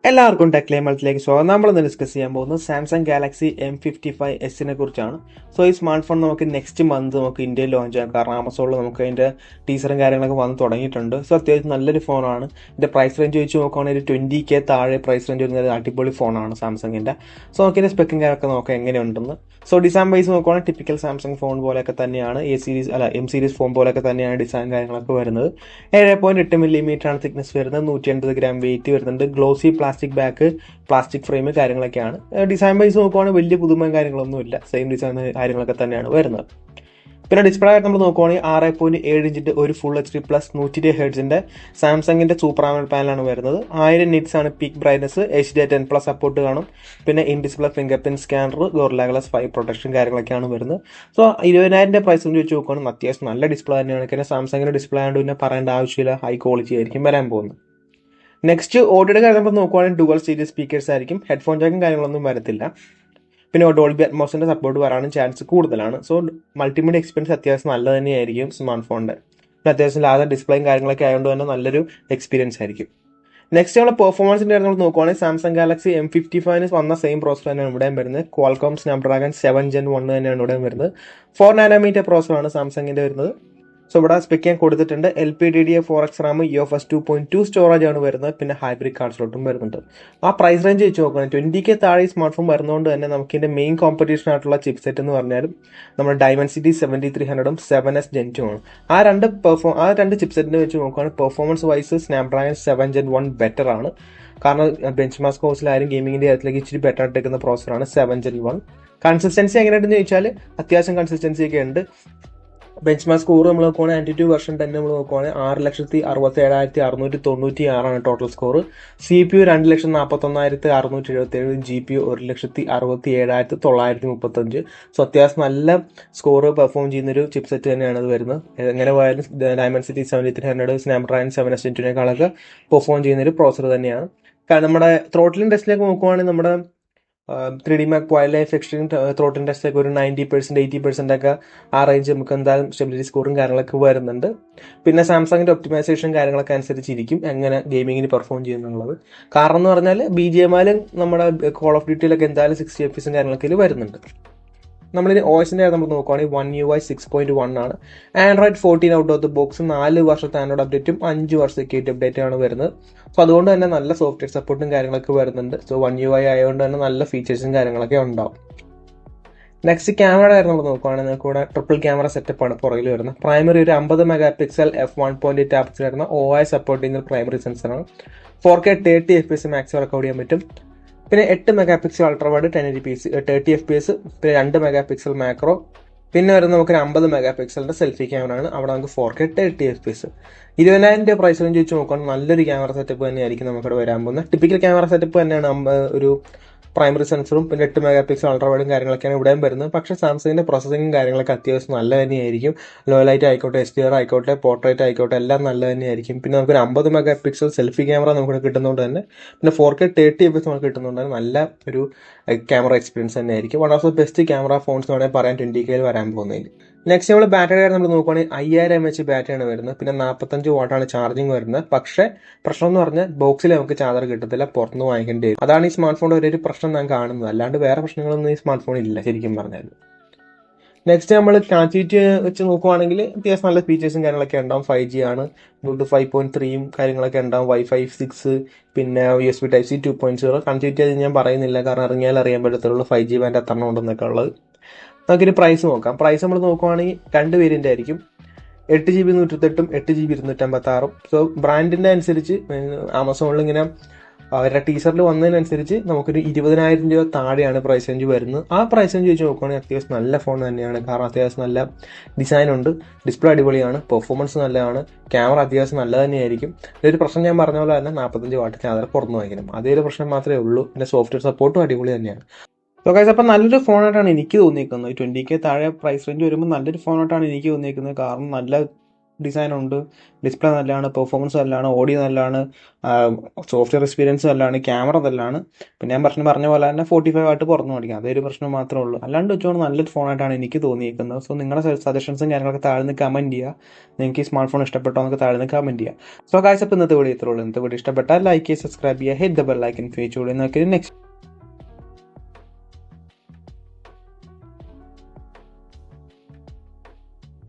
എല്ലാവർക്കും ടെക്ലേ മൾട്ടിലേക്ക് സ്വാഗതം. നമ്മളിന്ന് ഡിസ്കസ് ചെയ്യാൻ പോകുന്നത് സാംസങ് ഗാലക്സി M55s കുറിച്ചാണ്. സോ ഈ സ്മാർട്ട് ഫോൺ നമുക്ക് നെക്സ്റ്റ് മന്ത് നമുക്ക് ഇന്ത്യയിൽ ലോഞ്ച് ചെയ്യാം. കാരണം ആമസോണിൽ നമുക്ക് അതിൻ്റെ ടീസറും കാര്യങ്ങളൊക്കെ വന്ന് തുടങ്ങിയിട്ടുണ്ട്. സോ അത്യാവശ്യം നല്ലൊരു ഫോണാണ്. ഇതിൻ്റെ പ്രൈസ് റേഞ്ച് വെച്ച് നോക്കുകയാണെങ്കിൽ 20K താഴെ പ്രൈസ് റേഞ്ച് വരുന്ന ഒരു അടിപൊളി ഫോണാണ് സാംസങ്ങിൻ്റെ. സോ നമുക്കിൻ്റെ സ്പെക്കും കാര്യമൊക്കെ നോക്കാം എങ്ങനെയുണ്ടെന്ന്. സോ ഡിസൈൻ വൈസ് നോക്കുകയാണെങ്കിൽ ടിപ്പിക്കൽ സാംസങ് ഫോൺ പോലെയൊക്കെ തന്നെയാണ്. M സീരീസ് ഫോൺ പോലെയൊക്കെ തന്നെയാണ് ഡിസൈൻ കാര്യങ്ങളൊക്കെ വരുന്നത്. 7.8 mm ആണ് തിക്നെസ് വരുന്നത്. 180 ഗ്രാം വെയിറ്റ് വരുന്നുണ്ട്. Glossy plastic back, plastic frame കാര്യങ്ങളൊക്കെയാണ്. ഡിസൈൻ വൈസ് നോക്കുവാണെങ്കിൽ വലിയ പുതുമയും കാര്യങ്ങളൊന്നുമില്ല. സെയിം ഡിസൈൻ കാര്യങ്ങളൊക്കെ തന്നെയാണ് വരുന്നത്. പിന്നെ ഡിസ്പ്ലേ ആയിട്ട് നമ്മൾ നോക്കുവാണെങ്കിൽ 6.7 ഇഞ്ചിന്റെ ഒരു ഫുൾ HD+ 120 Hz സാംസങ്ങിന്റെ സൂപ്പർ AMOLED പാനലാണ് വരുന്നത്. 1000 nits ആണ് പീക്ക് ബ്രൈറ്റ്നസ്. HDR10+ സപ്പോർട്ട് കാണും. പിന്നെ in display finger print scanner, Gorilla Glass 5 protection കാര്യങ്ങളൊക്കെയാണ് വരുന്നത്. സോ 20,000 പ്രൈസ് വെച്ച് നോക്കുകയാണെങ്കിൽ അത്യാവശ്യം നല്ല ഡിസ്പ്ലേ തന്നെയാണ്. കാരണം സാംസങ്ങിന്റെ ഡിസ്പ്ലേ ആയതുകൊണ്ട് പിന്നെ പറയേണ്ട ആവശ്യമില്ല. ഹൈ ക്വാളിറ്റി ആയിരിക്കും വരാൻ പോകുന്നത്. നെക്സ്റ്റ് ഓഡിയോയുടെ കാര്യം നമ്മൾ നോക്കുവാണെങ്കിൽ ഡുവൽ സ്റ്റീരിയോ സ്പീക്കേഴ്സ് ആയിരിക്കും. ഹെഡ്ഫോൺ ജാക്കും കാര്യങ്ങളൊന്നും വരത്തില്ല. പിന്നെ ഡോൾബി അറ്റ്മോസിന്റെ സപ്പോർട്ട് വരാനും ചാൻസ് കൂടുതലാണ്. സോ മൾട്ടിമീഡിയ എക്സ്പീരിയൻസ് അത്യാവശ്യം നല്ല തന്നെയായിരിക്കും സ്മാർട്ട് ഫോണിന്റെ. അത്യാവശ്യം ലാർജ് ഡിസ്പ്ലേയും കാര്യങ്ങളൊക്കെ ആയതുകൊണ്ട് തന്നെ നല്ലൊരു എക്സ്പീരിയൻസ് ആയിരിക്കും. നെക്സ്റ്റ് നമ്മൾ പെർഫോമൻസിന്റെ കാര്യം നമ്മൾ നോക്കുവാണെങ്കിൽ സാംസങ് ഗാലക്സി M55 വന്ന സെയിം പ്രോസർ തന്നെയാണ് ഇവിടെയും വരുന്നത്. ക്വാൾകോം സ്നാപ്ഡ്രാഗൺ 7 Gen 1 തന്നെയാണ് ഇവിടെയും വരുന്നത്. 4 nm പ്രോസറാണ് സാംസങ്ങിന്റെ വരുന്നത്. സോ ഇവിടെ സ്പെക്ക് ഞാൻ കൊടുത്തിട്ടുണ്ട്. LPDDR4X RAM, UFS 2.2 സ്റ്റോറേജ് ആണ് വരുന്നത്. പിന്നെ ഹൈബ്രിഡ് കാർഡ് സ്ലോട്ടും വരുന്നുണ്ട്. ആ പ്രൈസ് റേഞ്ച് വെച്ച് നോക്കുകയാണെങ്കിൽ 20K താഴെ സ്മാർട്ട് ഫോൺ വരുന്നതുകൊണ്ട് തന്നെ നമുക്ക് ഇതിന്റെ മെയിൻ കോമ്പറ്റീഷൻ ആയിട്ടുള്ള ചിപ്സെറ്റ് എന്ന് പറഞ്ഞാലും നമ്മുടെ Dimensity 7300 7S Gen 2 ആണ്. ആ രണ്ട് ചിപ്സെറ്റിനെ വെച്ച് നോക്കുകയാണെങ്കിൽ performance wise Snapdragon 7 Gen 1 better ആണ്. കാരണം ബെഞ്ച് മാർക്ക് കോഴ്സിലായാലും ഗെയിമിങ്ങിന്റെ കാര്യത്തിലേക്ക് ഇച്ചിരി ബെറ്റർ ആയിട്ടേക്കുന്ന പ്രോസറാണ് 7 Gen 1. കൺസിസ്റ്റൻസി എങ്ങനെയാണെന്ന് ചോദിച്ചാൽ അത്യാവശ്യം കൺസിസ്റ്റൻസി ഒക്കെ ഉണ്ട്. ബെഞ്ച് മാർക്ക് സ്കോർ നമ്മൾ നോക്കുവാണെങ്കിൽ ആൻറ്റിറ്റ്യൂ വെർഷൻ തന്നെ നമ്മൾ നോക്കുവാണെങ്കിൽ 6,67,696 total score. CPU 2,41,677, GPU 1,67,935. So അത്യാവശ്യം നല്ല സ്കോർ പെർഫോം ചെയ്യുന്നൊരു ചിപ്സെറ്റ് തന്നെയാണ് ഇത് വരുന്നത്. എങ്ങനെ പോയാലും Dimensity 7300 Snapdragon 7S Gen 2 perform ചെയ്യുന്നൊരു പ്രോസർ തന്നെയാണ്. നമ്മുടെ ത്രോട്ടിലിംഗ് ടെസ്റ്റിലേക്ക് നോക്കുവാണെങ്കിൽ നമ്മുടെ 3D Mark wild life extreme throttle test ഒക്കെ ഒരു 90% 80% ഒക്കെ ആ റേഞ്ച് നമുക്ക് എന്തായാലും സ്റ്റെബിലിറ്റി സ്കോറും കാര്യങ്ങളൊക്കെ വരുന്നുണ്ട്. പിന്നെ സാംസങ്ങിന്റെ ഒപ്റ്റിമൈസേഷൻ കാര്യങ്ങളൊക്കെ അനുസരിച്ചിരിക്കും എങ്ങനെ ഗെയിമിങ്ങിന് പെർഫോം ചെയ്യുന്നുള്ളത്. കാരണം എന്ന് പറഞ്ഞാൽ BGMI നമ്മുടെ കോൾ ഓഫ് ഡ്യൂട്ടിയിലൊക്കെ എന്തായാലും 60 FPS കാര്യങ്ങളൊക്കെ വരുന്നുണ്ട്. നമ്മളിനി OSന്റെ നമ്മൾ നോക്കുവാണെങ്കിൽ OneUI 6.1 ആണ്. Android 14 out of the box. 4 വർഷത്തെ ആൻഡ്രോയിഡ് അപ്ഡേറ്റും 5 വർഷത്തെ സെക്യൂരിറ്റി അപ്ഡേറ്റും ആണ് വരുന്നത്. സോ അതുകൊണ്ട് തന്നെ നല്ല സോഫ്റ്റ്വെയർ സപ്പോർട്ടും കാര്യങ്ങളൊക്കെ വരുന്നുണ്ട്. സോ OneUI ആയതുകൊണ്ട് തന്നെ നല്ല ഫീച്ചേഴ്സും കാര്യങ്ങളൊക്കെ ഉണ്ടാവും. നെക്സ്റ്റ് ക്യാമറയുടെ കാര്യം നമ്മൾ നോക്കുകയാണെങ്കിൽ നമുക്ക് ഇവിടെ ട്രിപ്പിൾ ക്യാമറ സെറ്റപ്പ് ആണ് പുറകിൽ വരുന്നത്. പ്രൈമറി ഒരു 50 MP f1.8 ആപ്സ് വരുന്ന OIS സപ്പോർട്ട് ചെയ്യുന്ന പ്രൈമറി സെൻസറാണ്. 4K 30 FPS മാക്സിമം റെക്കോർഡ് ചെയ്യാൻ പറ്റും. പിന്നെ 8 MP ultra wide 1080p 30 FPS, പിന്നെ 2 MP മാക്രോ. പിന്നെ വരുന്നത് നമുക്ക് 50 MP സെൽഫി ക്യാമറ ആണ്. അവിടെ നമുക്ക് 4K 30 FPS. 20,000 പ്രൈസ് റേഞ്ച് വെച്ച് നോക്കുകയാണെങ്കിൽ നല്ലൊരു ക്യാമറ സെറ്റപ്പ് തന്നെയായിരിക്കും നമുക്കിവിടെ വരാൻ പോകുന്നത്. ടിപ്പിക്കൽ ക്യാമറ സെറ്റപ്പ് തന്നെയാണ്. ഒരു പ്രൈമറി സെൻസറും പിന്നെ 8 MP അൾട്രാ വൈഡും കാര്യങ്ങളൊക്കെയാണ് ഇവിടെയും വരുന്നത്. പക്ഷേ സാംസങ്ങിന്റെ പ്രോസസ്സിംഗും കാര്യങ്ങളൊക്കെ അത്യാവശ്യം നല്ല തന്നെയായിരിക്കും. ലോ ലൈറ്റ് ആയിക്കോട്ടെ, HDR ആയിക്കോട്ടെ, പോർട്രേറ്റ് ആയിക്കോട്ടെ, എല്ലാം നല്ല തന്നെയായിരിക്കും. പിന്നെ നമുക്കൊരു 50 MP സെൽഫി ക്യാമറ നമുക്ക് കിട്ടുന്നതുകൊണ്ട് തന്നെ പിന്നെ 4K 30 FPS നമുക്ക് കിട്ടുന്നതുകൊണ്ട് തന്നെ നല്ല ഒരു ക്യാമറ എക്സ്പീരിയൻസ് തന്നെയായിരിക്കും. One of the best camera phones എന്ന് വേണമെങ്കിൽ പറയാൻ 20K വരാൻ പോകുന്നതിൽ. നെക്സ്റ്റ് നമ്മൾ ബാറ്ററി കാര്യം നമ്മൾ നോക്കുകയാണെങ്കിൽ 5000 mAh ബാറ്ററിയാണ് വരുന്നത്. പിന്നെ 45 വാട്ടാണ് ചാർജിങ് വരുന്നത്. പക്ഷേ പ്രശ്നം എന്ന് പറഞ്ഞാൽ ബോക്സിൽ നമുക്ക് ചാർജർ കിട്ടത്തില്ല, പുറത്തുനിന്ന് വാങ്ങിക്കേണ്ടി വരും. അതാണ് ഈ സ്മാർട്ട് ഫോണിന്റെ ഒരു പ്രശ്നം ഞാൻ കാണുന്നത്. അല്ലാണ്ട് വേറെ പ്രശ്നങ്ങളൊന്നും ഈ സ്മാർട്ട് ഫോണിൽ ഇല്ല ശരിക്കും പറഞ്ഞാൽ. നെക്സ്റ്റ് നമ്മൾ കണക്ടിവിറ്റി വെച്ച് നോക്കുവാണെങ്കിൽ അത്യാവശ്യം നല്ല ഫീച്ചേഴ്സും കാര്യങ്ങളൊക്കെ ഉണ്ടാവും. 5G ആണ്, Bluetooth 5.3 കാര്യങ്ങളൊക്കെ ഉണ്ടാവും, Wi-Fi 6, പിന്നെ USB Type-C 2.0. കണക്ടിവിറ്റി അത് ഞാൻ പറയുന്നില്ല, കാരണം ഇറങ്ങിയാൽ അറിയാൻ പറ്റത്തുള്ളൂ 5G ബാൻഡ് എത്ര ഉണ്ടെന്നൊക്കെ ഉള്ളത്. നമുക്കൊരു പ്രൈസ് നോക്കാം. പ്രൈസ് നമ്മൾ നോക്കുവാണെങ്കിൽ 2 വേരിയന്റ് ആയിരിക്കും. 8GB 128ഉം 8GB 256ഉം. സോ ബ്രാൻഡിന്റെ അനുസരിച്ച് ആമസോണിൽ ഇങ്ങനെ അവരുടെ ടീസറിൽ വന്നതിനനുസരിച്ച് നമുക്കൊരു 20,000 രൂപ താഴെയാണ് പ്രൈസ് റേഞ്ച് വരുന്നത്. ആ പ്രൈസ് റേഞ്ച് വെച്ച് നോക്കുകയാണെങ്കിൽ അത്യാവശ്യം നല്ല ഫോൺ തന്നെയാണ്. കാരണം അത്യാവശ്യം നല്ല ഡിസൈൻ ഉണ്ട്, ഡിസ്പ്ലേ അടിപൊളിയാണ്, പെർഫോമൻസ് നല്ലതാണ്, ക്യാമറ അത്യാവശ്യം നല്ല തന്നെയായിരിക്കും. ഇതൊരു പ്രശ്നം ഞാൻ പറഞ്ഞ പോലെ തന്നെ 45 വാട്ട് ചാർജർ പുറത്ത് വാങ്ങിക്കണം. അതേ ഒരു പ്രശ്നം മാത്രമേ ഉള്ളൂ. പിന്നെ സോഫ്റ്റ്വെയർ സപ്പോർട്ടും അടിപൊളി തന്നെയാണ്. സോ ഗൈസ്, അപ്പം നല്ലൊരു ഫോണായിട്ടാണ് എനിക്ക് തോന്നിയിരിക്കുന്നത്. 20K താഴെ പ്രൈസ് റേഞ്ച് വരുമ്പോൾ നല്ലൊരു ഫോണായിട്ടാണ് എനിക്ക് തോന്നിയിരിക്കുന്നത്. കാരണം നല്ല ഡിസൈൻ ഉണ്ട്, ഡിസ്പ്ലേ നല്ലതാണ്, പെർഫോമൻസ് നല്ലതാണ്, ഓഡിയോ നല്ലതാണ്, സോഫ്റ്റ്വെയർ എക്സ്പീരിയൻസ് നല്ലതാണ്, ക്യാമറ നല്ലതാണ്. പിന്നെ ഞാൻ പറഞ്ഞ പോലെ തന്നെ 45 വാട്ട് പുറത്ത് മേടിക്കാം, അതൊരു പ്രശ്നം മാത്രമേ ഉള്ളൂ. അല്ലാണ്ട് വെച്ചുകൊണ്ട് നല്ലൊരു ഫോണായിട്ടാണ് എനിക്ക് തോന്നിയിരിക്കുന്നത്. സോ നിങ്ങളുടെ സജഷൻസും കാര്യങ്ങളൊക്കെ താഴെ നിന്ന് കമൻറ്റ് ചെയ്യുക. നിങ്ങൾക്ക് ഈ സ്മാർട്ട് ഫോൺ ഇഷ്ടപ്പെട്ടോ എന്നൊക്കെ താഴെ നിന്ന് കമൻറ്റ് ചെയ്യുക. സോ ഗൈസ്, അപ്പോൾ ഇന്നത്തെ വീഡിയോ ഇത്രയുള്ളൂ. ഇന്നത്തെ വീഡിയോ ഇഷ്ടപ്പെട്ടാൽ ലൈക്ക് ചെയ്യുക, സബ്സ്ക്രൈബ് ചെയ്യുക, hit the bell icon, feature നോക്കി നെക്സ്റ്റ്